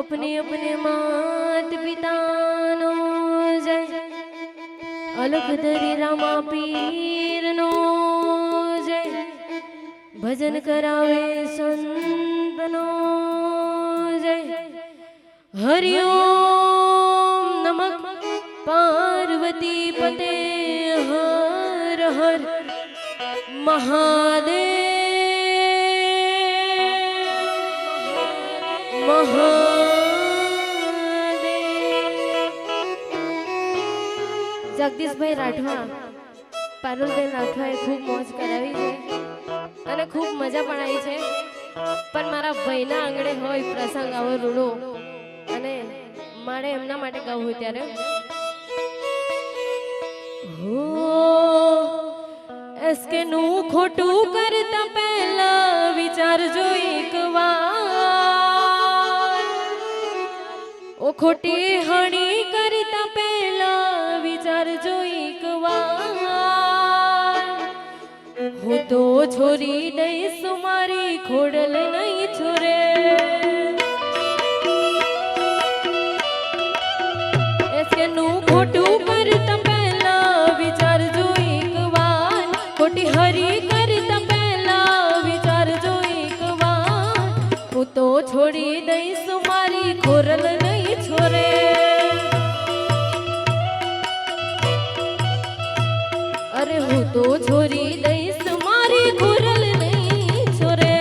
अपने अपने मात पितानो जय अलग धरी रामा पीर नो जय भजन करावे संतनो जय हरिओम नमः पार्वती पते हर हर महादेव જગદીશભાઈ રાઠવા પારુલબેન રાઠવાએ ખૂબ મોજ કરાવી છે અને ખૂબ મજા પણ આવી છે પણ મારા ભાઈના આંગણે હોય પ્રસંગ આવો રૂડો અને મારે એમના માટે ગાવું હોય ત્યારે હો એસકે નું ખોટું કરતા પહેલા વિચારજો એકવાર ઓ ખોટી હણી કરતા પહેલા વિચારજો એકવાર હું તો છોરી દઈશ મારી ખોડલ નહીં છોરે એસકે નું ખોટું કરતા પહેલા વિચારજો એકવાર ખોટી હરી કરતા પહેલા વિચારજો એકવાર હું તો છોડી દઈશ મારી ખોરલ નહીં છોરે अरे हूँ तो छोरी दईस मारी घुरल नहीं छोरे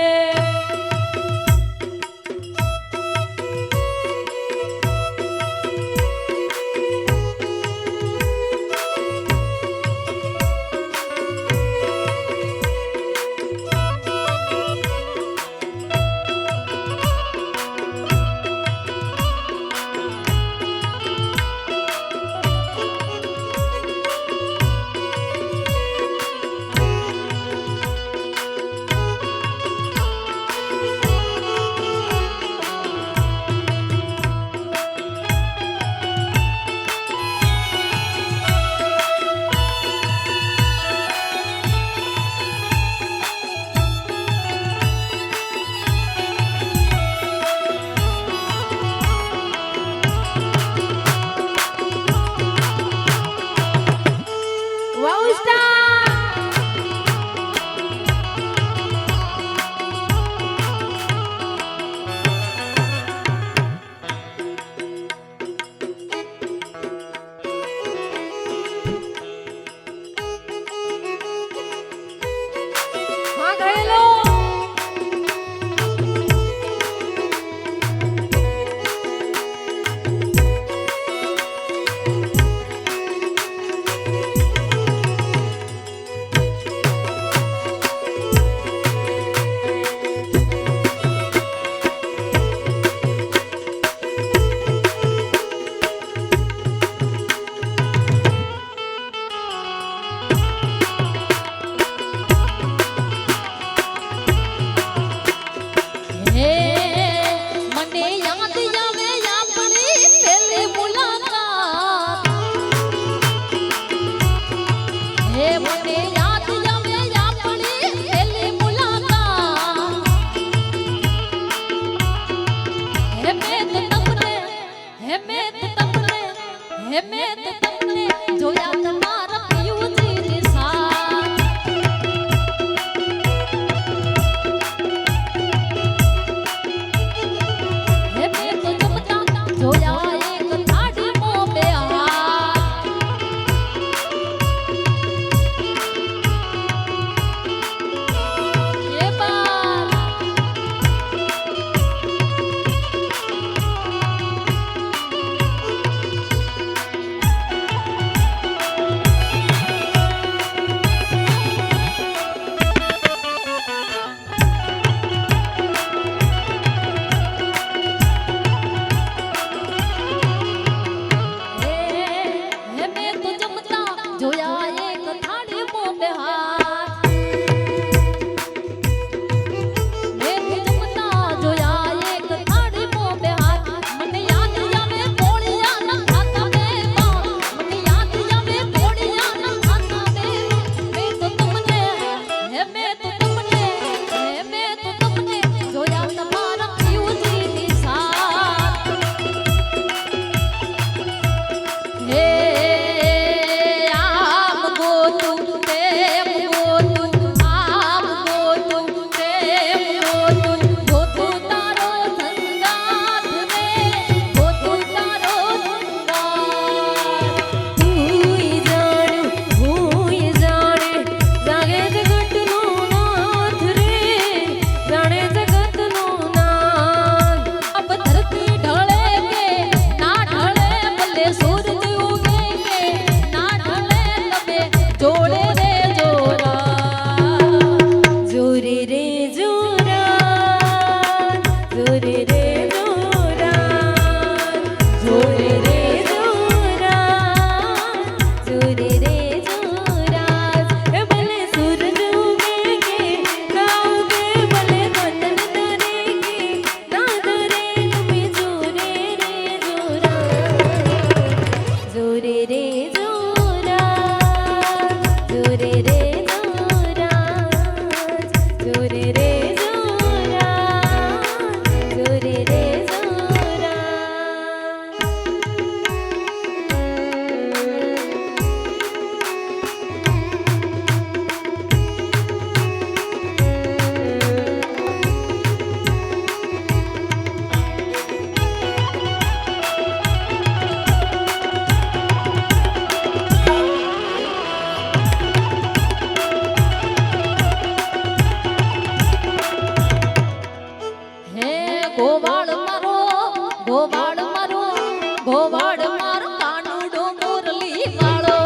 જોરે રે જોરા જોરે રે જોરા જોરે રે જોરા એ ભલે સૂરજ ઉગે કે ના ઉગે ભલે બદન તરે કે ના તરે તમે જોરે રે જોરા જોરે રે જોરા જોરે રે જોરે રે જોરે રે ગોવાળ મારો ગોવાળ મારો ગોવાળ મારો કાનુડો મુરલી વાળો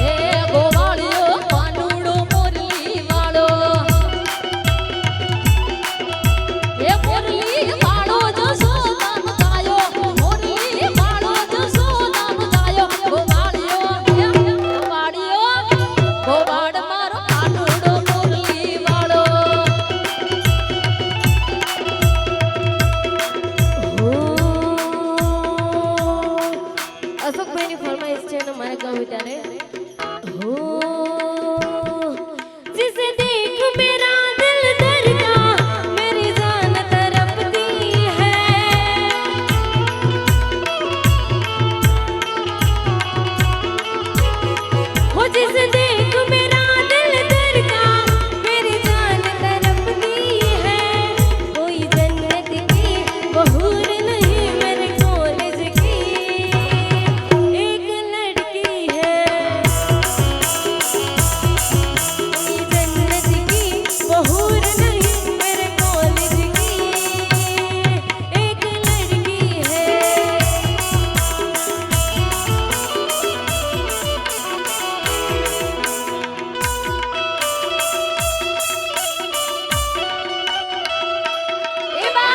એ ગોવાળિયો કાનુડો મુરલી વાળો એ મુરલી વાળો જો સોનામ ગાયો મુરલી વાળો જો સોનામ ગાયો ગોવાળિયો ગોવાળિયો ગોવાળ મારો અશોકભાઈની ફરમાઈશ છે અને મારે કહું ત્યારે હો जिसे देख मेरा दिल धड़का मेरी जान तड़पती है हो जिसे देख मेरा दिल धड़का मेरी जान तड़पती है कोई जन्नत की बहूर नहीं मेरे कॉलेज की एक लड़की है कोई जन्नत की बहूर नहीं मेरे कॉलेज की एक लड़की है ए बा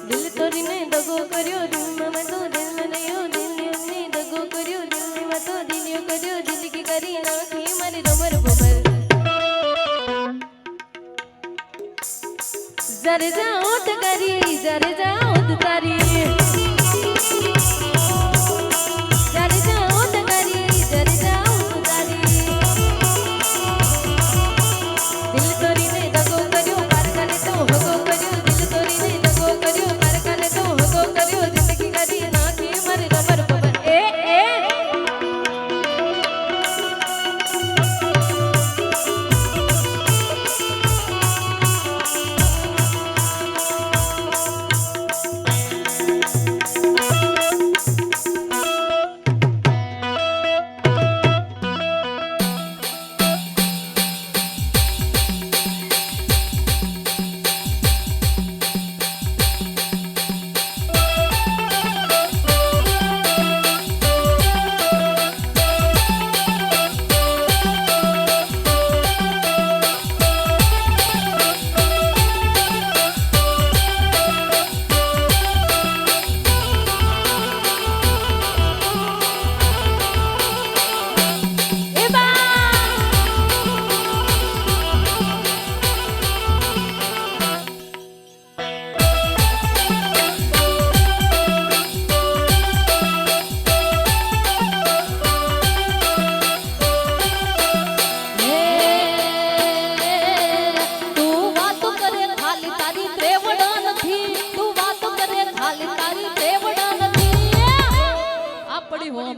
દિલ તોડીને દગો કર્યો દિલમાં તો દિલ નયો દિલને દગો કર્યો દિલમાં તો દિલ્યો કર્યો દિલકી કરી નાખી મારી રમર ભમર જર જાઓ તો કરી જર જાઓ તો તારી જર જાઓ તો કરી જર જાઓ તો તારી દિલ તોડીને દગો કર્યો પાર કરે તો હગો કર્યો દિલ તોડીને દગો કર્યો પાર કરે તો હગો કર્યો જિંદગી કરી નાખી મારી રબર પવન એ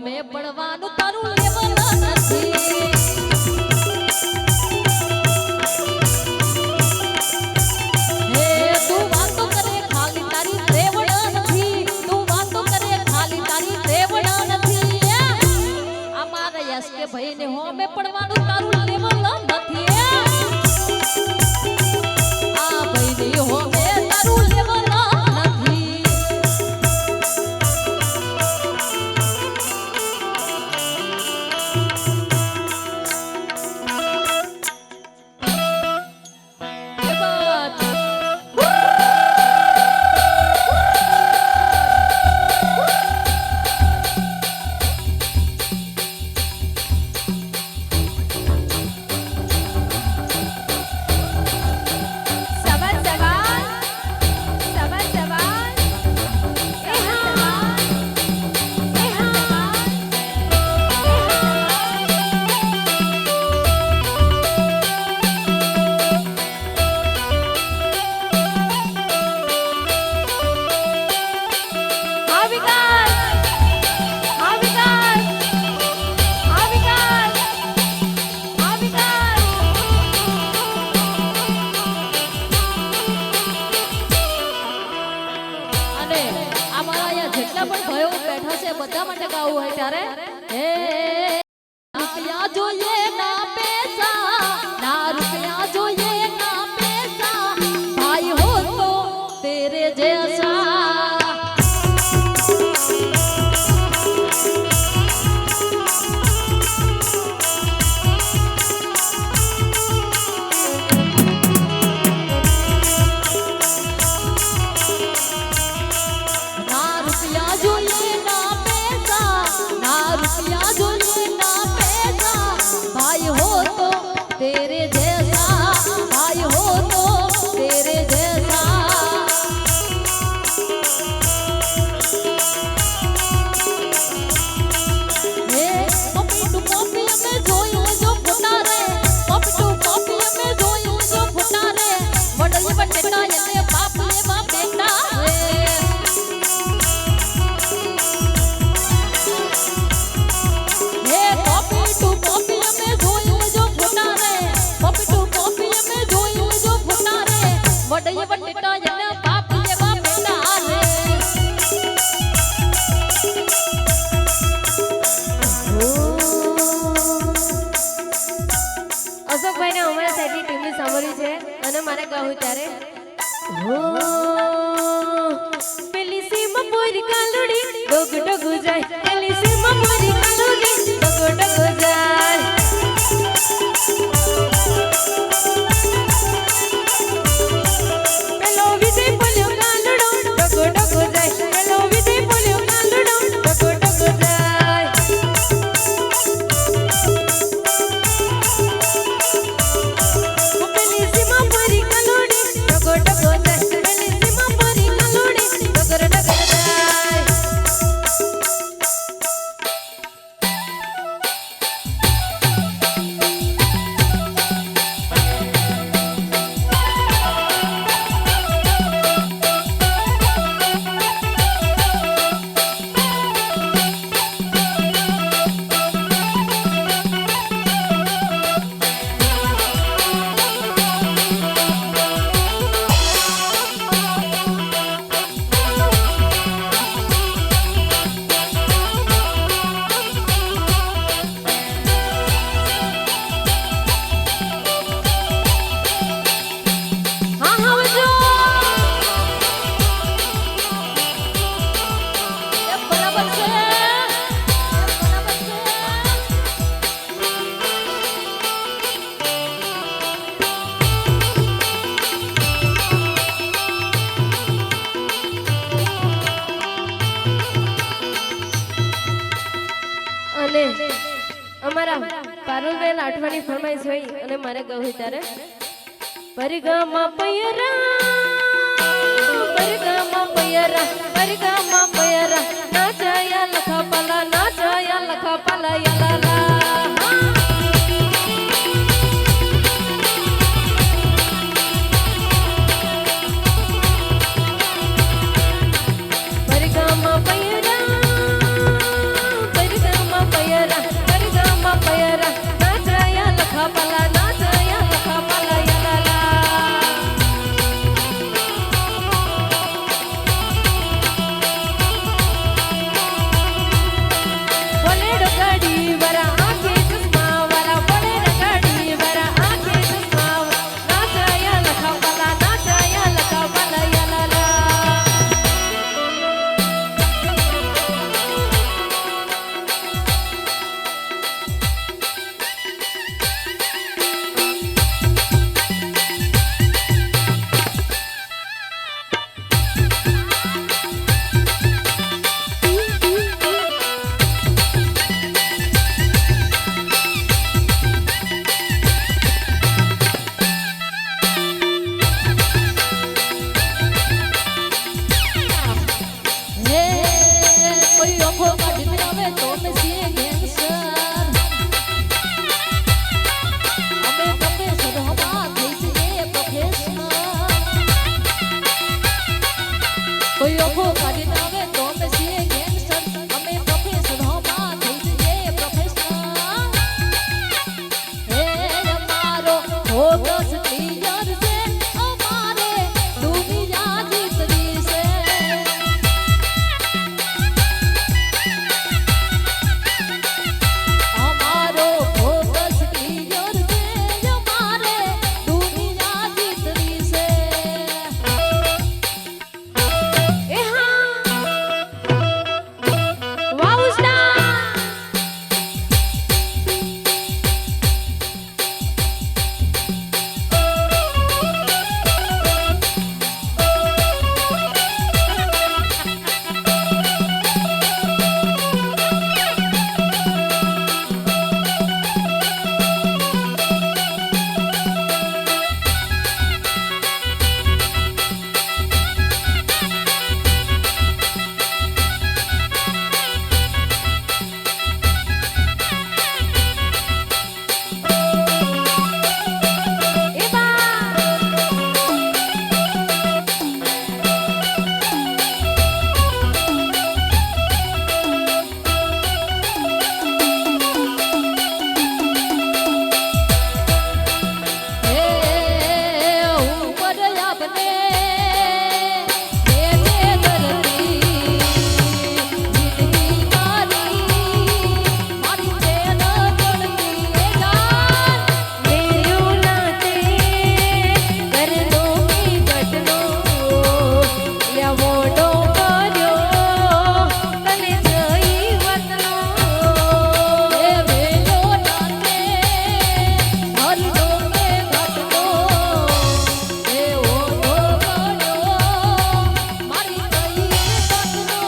હોમે પડવાનું તારું લેવલ નથી હે તું વાતો કરે ખાલી તારી ત્રેવડ નથી તું વાતો કરે ખાલી તારી ત્રેવડ નથી અમારે યસ કે ભાઈ ને હોમે પડવાનું તારું લેવલ નથી આ ભાઈ ને હોમે તારું લેવલ નથી બધા માટે ગાવું હોય ત્યારે હે રૂપિયા જોઈએ ના પૈસા ના રૂપિયા જોઈએ ના પૈસા ભાઈ હો તો તેરે જૈસા ના રૂપિયા જોઈએ भाई हो तो तेरे जैसा भाई हो तो तेरे जैसा हे कॉपी टू कॉपी में જોયું જો ફોટા રે કॉपी टू कॉपी में જોયું જો ફોટા રે વડલી બટેટા એને બાપ લેવા બેટા રે हे कॉपी टू कॉपी में જોયું જો ફોટા રે कॉपी टू कॉपी में જોયું જો ફોટા રે વડલી બટેટા એને બાપ લેવા બેટા રે અશોકભાઈ ને અમારા સાઈડની ટીમની સાંભળી છે અને મારે કહું ત્યારે હો પેલી સીમા પૂરી કાલુડી ડોગ ડોગ જાય પેલી સીમા પૂરી કાલુડી ડોગ ડોગ જાય પેલો વિજય બોલ્યો કાલુડો ડોગ ડોગ જાય પેલો વિજય બોલ્યો કાલુડો ડોગ ડોગ જાય પેલી સીમા પૂરી કાલુડી ડોગ ડોગ જાય પેલી સીમા પૂરી કાલુડી ડોગ ડોગ જાય હા હા વજો એ બરાબર છે અને અમારા પારુલબેન આઠવાની ફરમાઈશ હોય અને મારે કહું ત્યારે પરગામા પયરા નાચાયા લખા પાલા યલા લા પરગામા પયરા કોઈ ઓખો કાઢીને આવે તો અમે છીએ ગેંગસ્ટર અમે પ્રોફેસર હવા થઈ જઈએ પ્રોફેશનલ કોઈ ઓખો કાઢીને આવે તો અમે છીએ ગેંગસ્ટર અમે પ્રોફેસર હવા થઈ જઈએ પ્રોફેશનલ હે અમારો ફોકસ ક્લિયર છે અમારે દુનિયા જીતવી છે અમારો ફોકસ ક્લિયર છે અમારે દુનિયા જીતવી છે એ હા વાવ સ્ટાર એ બા હે ઉપર આપને એને ધરતી જિંદગી મારી મારી ચેન ચડતી એ જાન मेरू नाते करनो की घटनो या मोडो कर्यो तले जई वतनो એ વેલો નાતે હરનો મે ઘટનો એ ઓનો પડ્યો મારી કઈ ઘટનો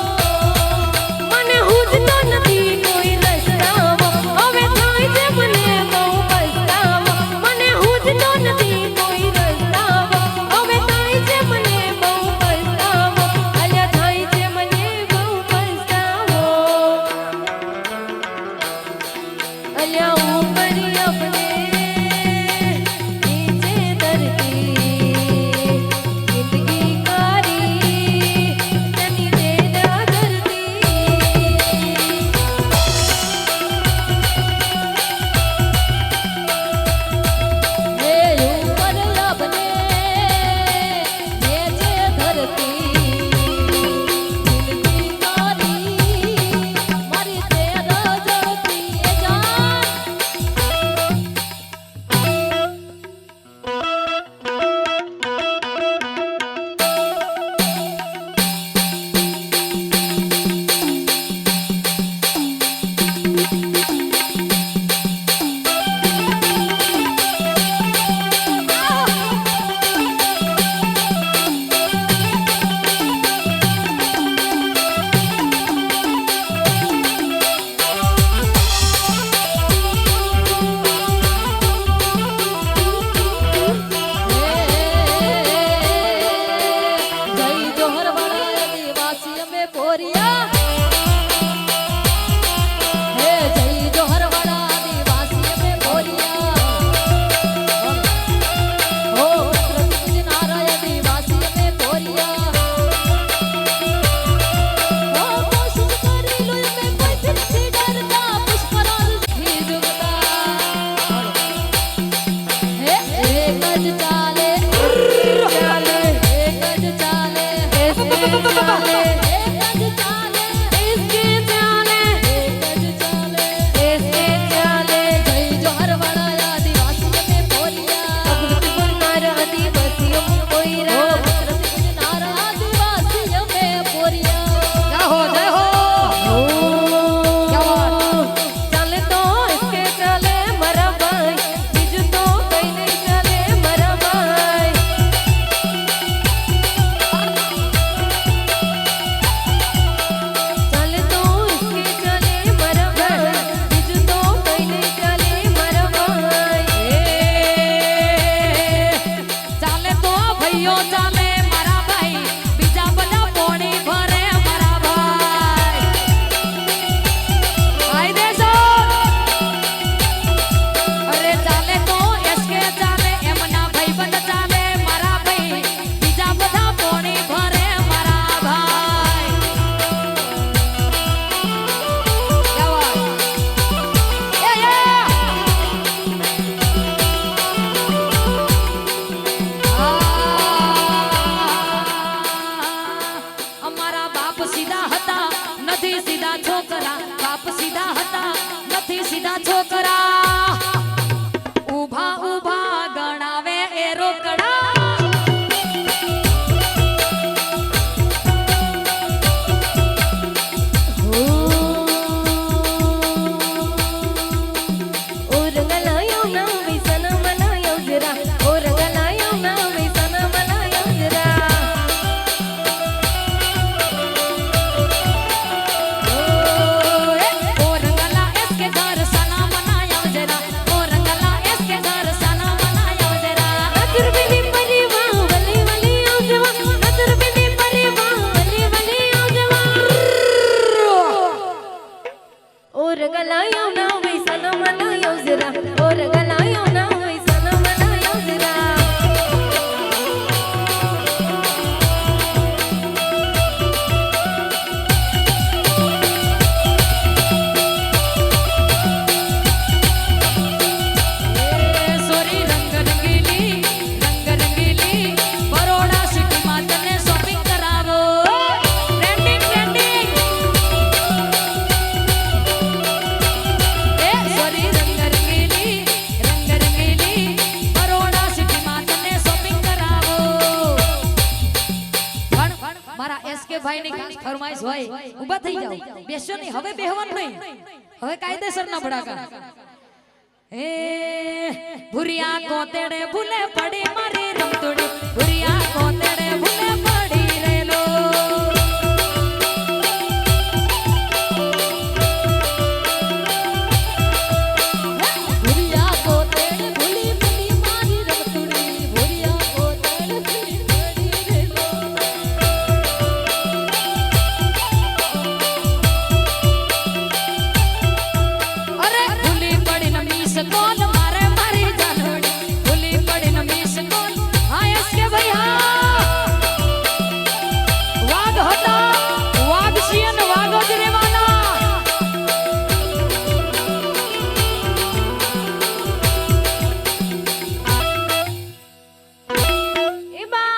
મને હુજતો નથી કોઈ રસ્તાવો હવે થાય છે મને બહુ પસ્તાવો મને હુજતો નથી કોઈ રસ્તાવો હવે થાય છે મને બહુ પસ્તાવો અલ્યા થાય છે મને બહુ પસ્તાવો અલ્યા ઉપર अपने नीचे धरती जिंदगी कारी तनी देना धरती હે ઉપર આપને નીચે ધરતી જિંદગી મારી મારી તેર જળતી એ જાન જય જોહર વાળા આદિવાસી અમે પોરિયા હે જય જોહર વાળા આદિવાસી અમે પોરિયા હો પ્રકૃતિ પૂજનારા આદિવાસી અમે પોરિયા હો કોશિશ કરી લો અમે કોઈ ફિરથી ડરતા પુષ્પરાલ થી જુગતા હે એક જ ચાલે ચાલે એક જ ચાલે ऐसे चाले એક જ ચાલે इसके चाले એક જ ચાલે ऐसे चाले જય જોહર વાળા આદિવાસી અમે પોરિયા પ્રકૃતિ પુરનાર આદિવાસીઓ કોઈરા પ્રકૃતિ પૂજનારા આદિવાસી અમે પોરિયા જય હો ચાલે તો इसके चाले मरा भाई બીજું તો કઈ નહીં ચાલે મરા ભાઈ નથી સીધા છોકરા બાપ સીધા હતા નથી સીધા છોકરા ઊભા ઊભા ગણાવે એ રોકડા ફરમાઈશ હોય ઊભા થઈ જાઓ બેસો નહીં હવે બેહવાનું નહીં હવે કાયદેસર ના ભડાકા એ ભુરિયા કોતેડે ભૂલે પડી મારી રમતોડી ભુરિયા કોતેડે ભૂલે પડી રેલો ભુરિયા કોતેડે ભૂલી પડી મારી રમતોડી ભુરિયા કોતેડે ભૂલી પડી રેલો કોણ મારે મારી જાનોડી ભૂલી પડી ન મીસ કોણ હા એસ કે ભાઈ હા વાઘ હતા વાઘ સિંહ વાઘો જ રેવાના એ બા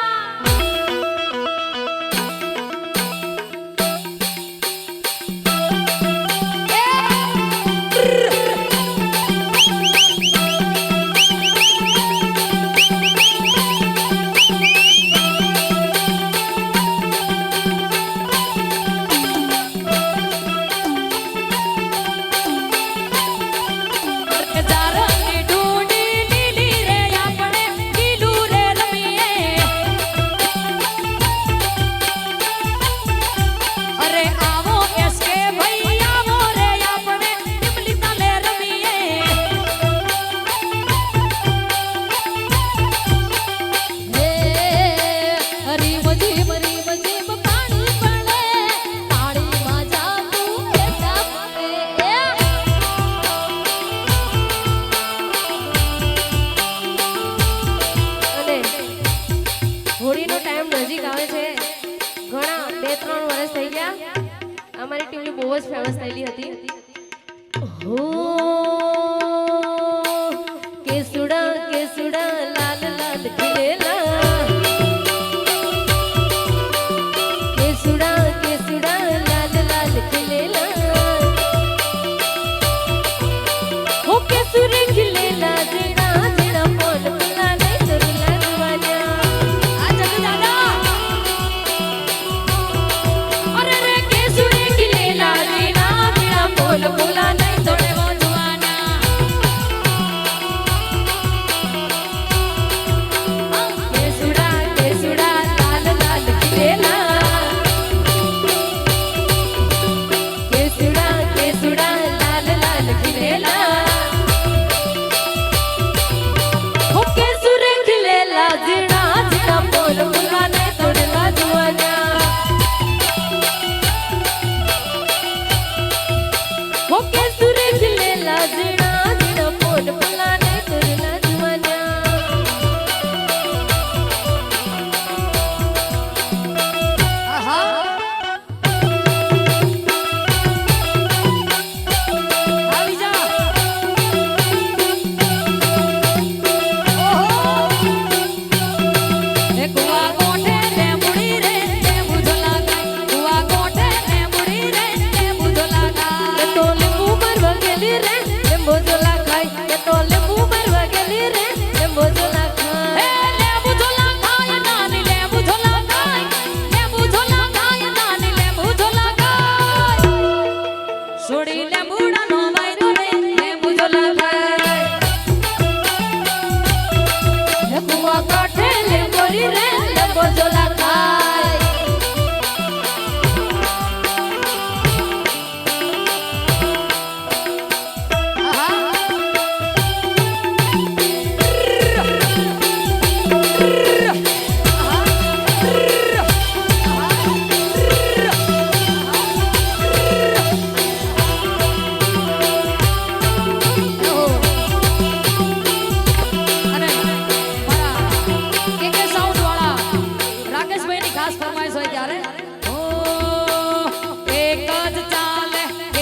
હોળીનો ટાઈમ નજીક આવે છે ઘણા 2-3 વર્ષ થઈ ગયા અમારી ટીમની બહુ જ ફેમસ થયેલી હતી હો કેસુડા કેસુડા લાલ લાલ ખીલેલા કેસુડા કેસુડા લાલ લાલ ખીલેલા હો કેસુરે ખીલેલા જેડા જેડા પોલ પલા નહીં તરુ લાગવાના બોલા નહીં તોડે વાંચવાના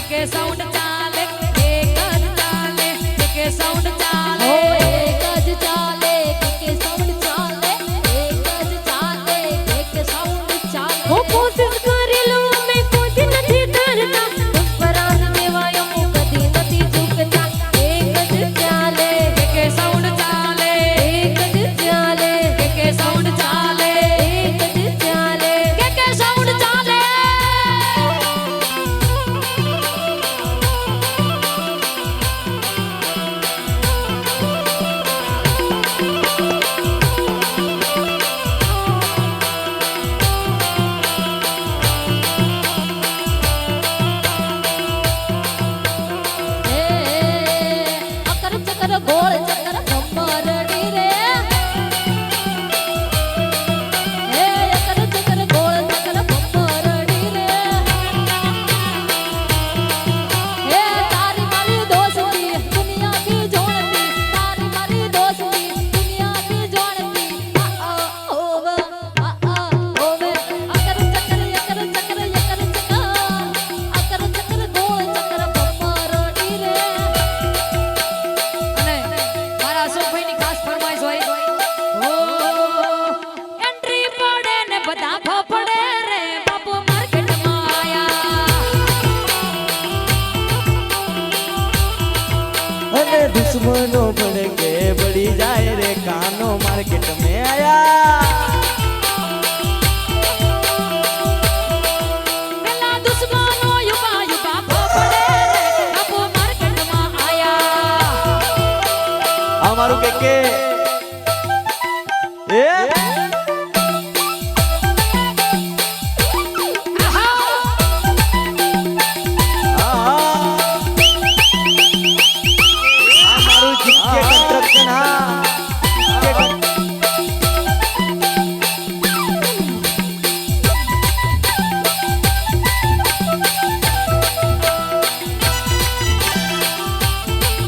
કે સાઉન્ડ ચાલે એક જ ચાલે કે સાઉન્ડ ચાલે એક જ ચાલે કે સાઉન્ડ ચાલે એક જ ચાલે કે સાઉન્ડ ચાલે હું કોશિશ કરી લઉં અમે કોઈ નથી ડરતા ઉસ પર આન દેવાયો હું કદી નથી ઝૂકતા એક જ ચાલે કે સાઉન્ડ ચાલે એક જ ચાલે કે સાઉન્ડ ચાલે એક જ ચાલે કે સાઉન્ડ ચાલે અકર ચકર ગોળ ચકર ભમરડી રે હે અકર ચકર ગોળ ચકર ભમરડી રે હે તારી મારી દોસ્તી દુનિયાથી જોડતી તારી મારી દોસ્તી દુનિયાથી જોડતી ઓવે ઓવે અકર ચકર અકર ચકર અકર ચકર ગોળ ચકર ભમરડી રે અને મારા અશોકભાઈની ખાસ ફરમાઈશ હોય ઓ એન્ટ્રી પડે ને બધા ફફડે રે બાપુ માર્કેટમાં આયા અને દુશ્મનો ભડકે બળી જાય રે કાનો માર્કેટ में आया પેલા દુશ્મનો યુગા યુગા ફફડે રે બાપુ માર્કેટમાં આયા અમારું કે એ અમારું જીકે કન્સ્ટ્રક્શન હા જીકે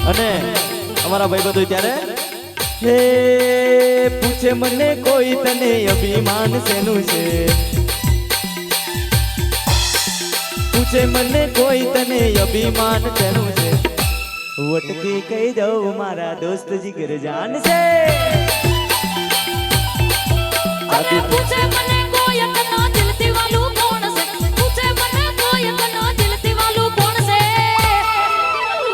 અને અમારા ભાઈ બધું ત્યારે હે પૂછે મને કોઈ તને અભિમાન શેનું છે પૂછે મને કોઈ તને અભિમાન શેનું છે વટથી કહી દઉં મારા દોસ્ત જીગર જાન છે અરે પૂછે મને કોઈ અતના દિલથી વાલું કોણ છે પૂછે મને કોઈ અતના દિલથી વાલું કોણ છે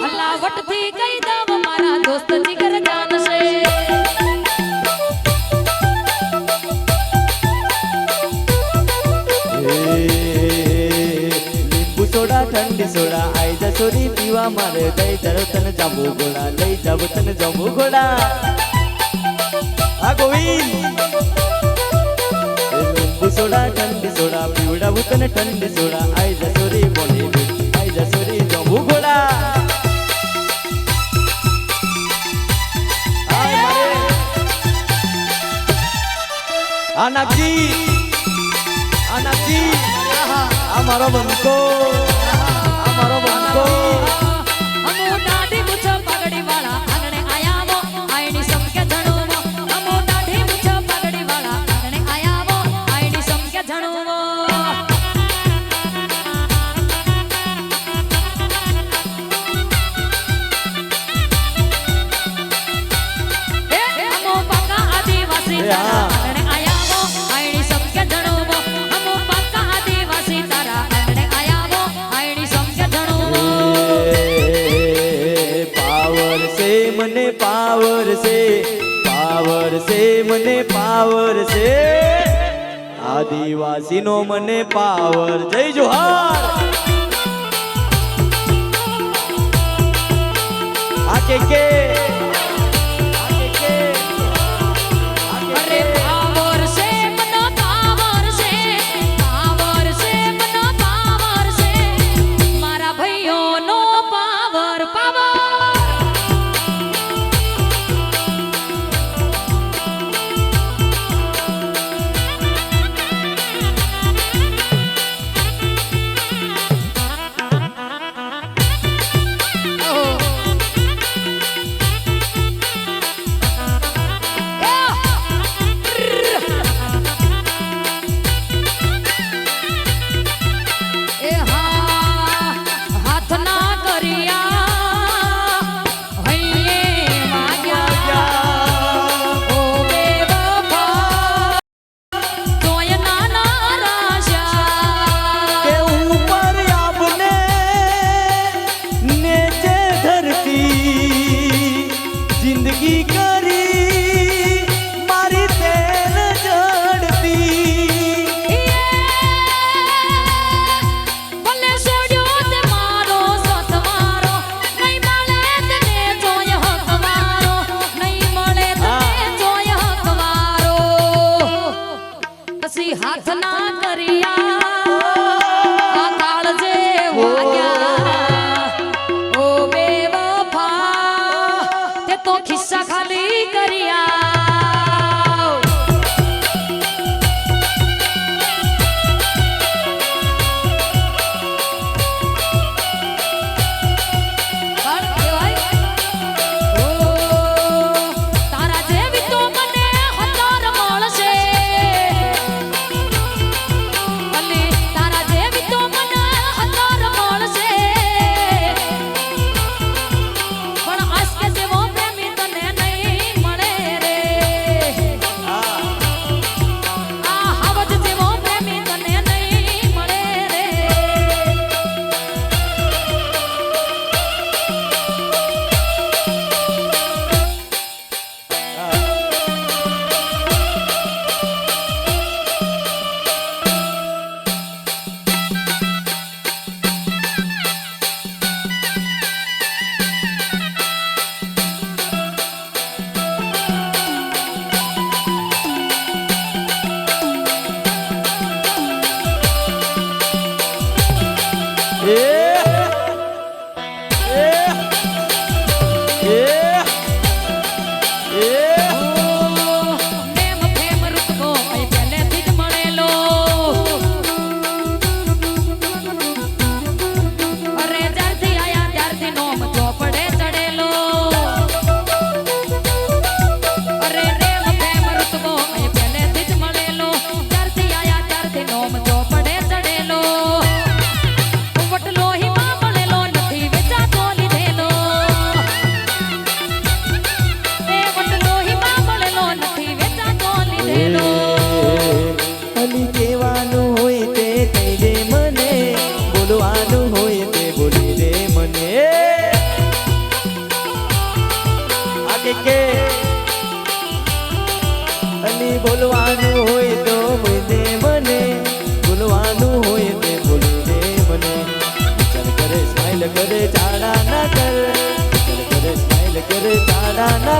હલાવટથી કહી દઉં મારા દોસ્ત જીગર જાન છે લીંબુ સોડા ઠંડી સોડા આઈ જા સોરી પીવા મારે દઈ ધરો તને જાંબુ ગોળા લઈ જાવ તને જાંબુ ગોળા આ ગોવિંદ લીંબુ સોડા ઠંડી સોડા પીવડાવું તને ઠંડી સોડા આઈ જા સોરી બોલી આઈ જા સોરી જાંબુ ગોળા આય મારે આનાજી અમારો બંકો અમારો બંકો અમો દાઢી મૂછ પગડી વાળા આંગણે આયાવો આઈની સમકે ધણુવો અમો દાઢી મૂછ પગડી વાળા આંગણે આયાવો આઈની સમકે ધણુવો અમો પાકા આદિવાસી તારા આંગણે આયાવો આઈની સમકે ધણુવો અમો પાકા આદિવાસી તારા આંગણે આયાવો આઈની સમકે ધણુવો પાવર છે મને પાવર છે મને પાવર છે આદિવાસીનો મને પાવર જય જોહાર આ કે અરે પાવર છે મનો પાવર છે પાવર છે મનો પાવર છે મારા ભાઈઓનો પાવર પાવર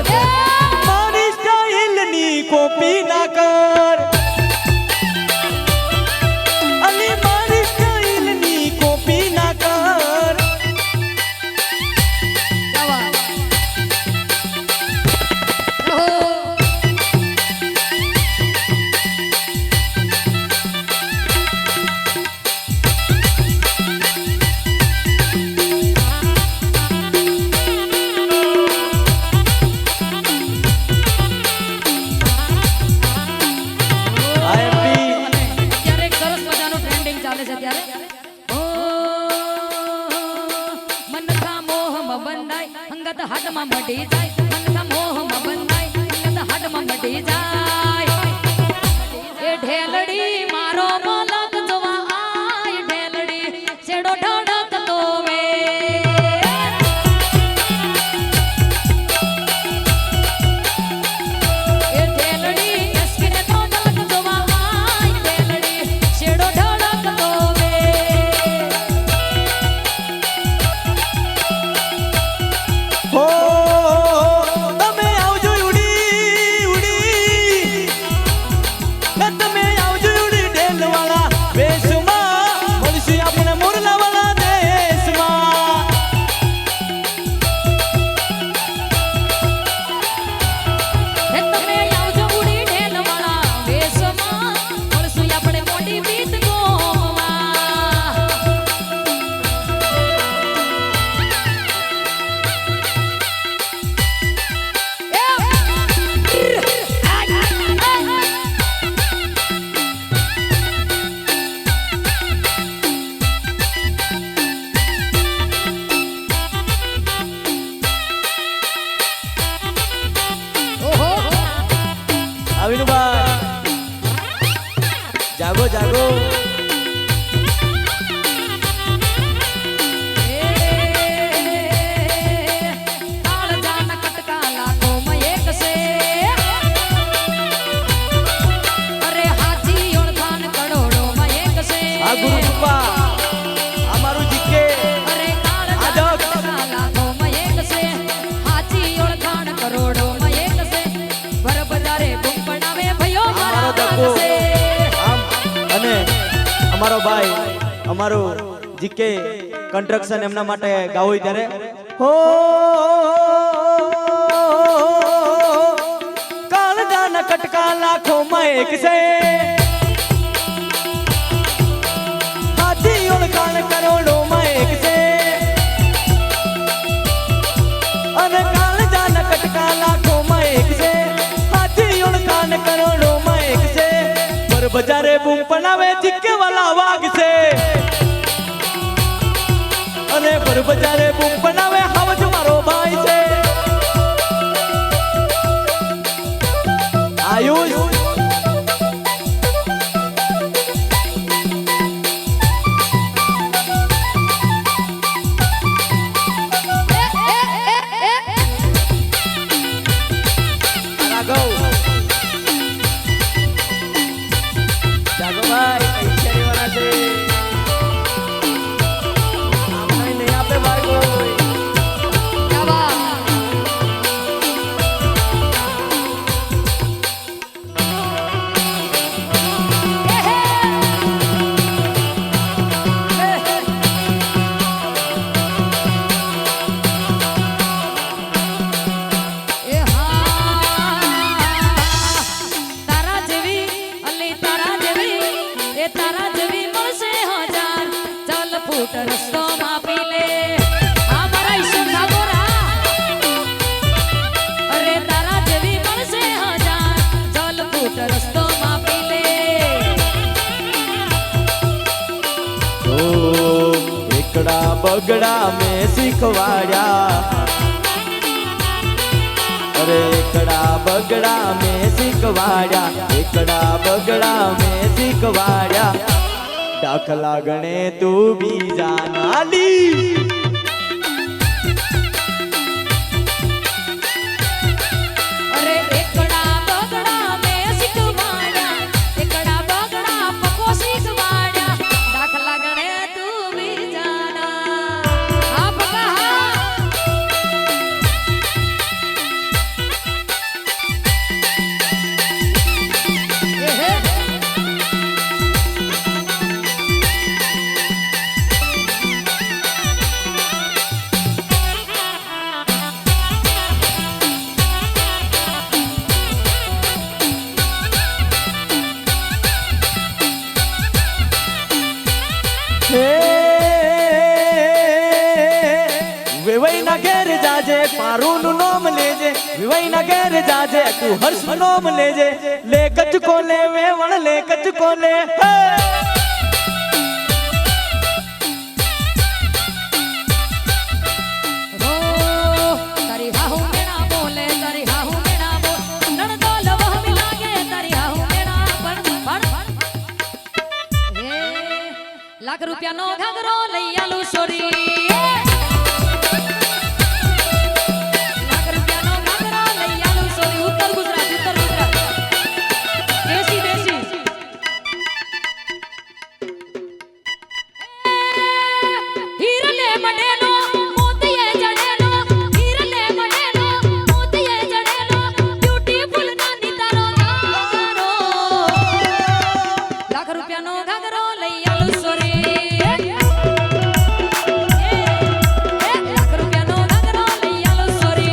છે મારી સ્ટાઈલ ની કોપી ના કર અલી મારી સ્ટાઈલ ની કોપી ના કર અત્યારે એક સરસ મજાનું ટ્રેન્ડિંગ ચાલે છે ત્યારે મનખા મોહમાં બંધાય અંગત હાડમાં મટી જાય મનખા મોહમાં બંધાય અંગત હાડમાં મટી જાય એ ઢેલડી મારો મલક જોવા આય ઢેલડી છેડો ઢળકતો વે એ ઢેલડી એસકીને તો મલક જોવા આય ઢેલડી છેડો ઢળકતો વે હો તમે આવજો ઉડી ઉડી ને તમે આવજો ઉડી ઢેલવાળા વેશમાં મળશે આપણે મોરલાવાળા દેશમાં હે તમે આવજો ઉડી ઢેલવાળા વેશમાં મળશું આપણે મોટી બીત ગોમાં આવીનુભાઈ જાગો જાગો કાળજાના કટકા લાખોમાં એક છે અરે હાચી ઓળખાણ કરોડોમાં એક છે આ ગુરુ કૃપા અમારું જીકે અરે કાળજાના કટકા લાખોમાં એક છે હાચી ઓળખાણ કરોડોમાં એક છે બરબદારે બૂમ પડાવે ભયો મારા અમારો દાન દક્કો. છે આમ અને અમારો ભાઈ અમારો જીકે કન્સ્ટ્રક્શન એમના માટે ગાવું ત્યારે હો કાળજાના કટકા લાખોમાં એક છે હાથી ઓળખાણ કરોડોમાં એક છે અને કાળજાના કટકા લાખોમાં એક છે હાથી ઓળખાણ કરોડોમાં એક છે પર બજારે બૂમ પડાવે જીકે વાલા વાગ છે અને પર બજારે બૂમ પડાવે હાવજ મારો ભાઈ છે આયુષ રાઘવ જાગો ભાઈ પૈસા લેવાના છે આપણે નહીં આપે ભાઈ કોઈ ફૂટ રસ્તો માપી લે આ મારા ઈશ્વર ઠાકોરા અરે તારા જેવી મળશે હજાર ચાલ ફૂટ રસ્તો માપી લે ઓ એકડા બગડા મેં શીખવાડ્યા અરે એકડા બગડા મેં શીખવાડ્યા એકડા બગડા મેં શીખવાડ્યા દાખલા ગણે તું બીજા નાલી અરે એકડા બગડા મેં શીખવાડ્યા એકડા બગડા પકો શીખવાડ્યા દાખલા ગણે તું બીજાના આ પકા પારું નું નામ લેજે વિવાઈ ના ઘેર જાજે તું હર્ષ નું નામ લેજે લે કચકો લે વેવણ લે કચકો લે તારી હાહુ મેણા બોલે તારી હાહુ મેણા બોલ નણદો લવહ મી લાગે તારી હાહુ મેણા પણ હે લાખ રૂપિયાનો ઘાઘરો લઈ આલું સોરી લાખ રૂપિયાનો ઘાઘરો લઈ આલું સોરી ઉત્તર ગુજરાત દેશી દેશી હીરલે મડેલો મોતીએ જડેલો હીરલે મડેલો મોતીએ જડેલો બ્યુટીફુલ નાની તારો ઘાઘરો લાખ રૂપિયાનો ઘાઘરો લઈ આલું સોરી લાખ રૂપિયાનો ઘાઘરો લઈ આલું સોરી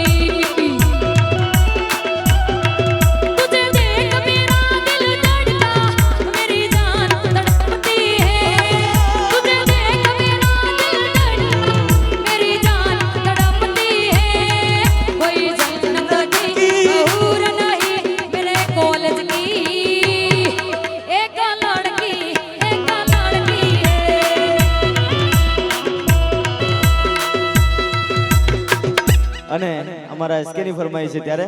तुझे देख मेरा दिल धड़का मेरी जान तड़पती है तुझे देख मेरा दिल धड़का मेरी जान तड़पती है कोई जन्नत की हूर नहीं मेरे कॉलेज की एक लड़की है અને અમારા એસકે ની ફરમાઈ છે ત્યારે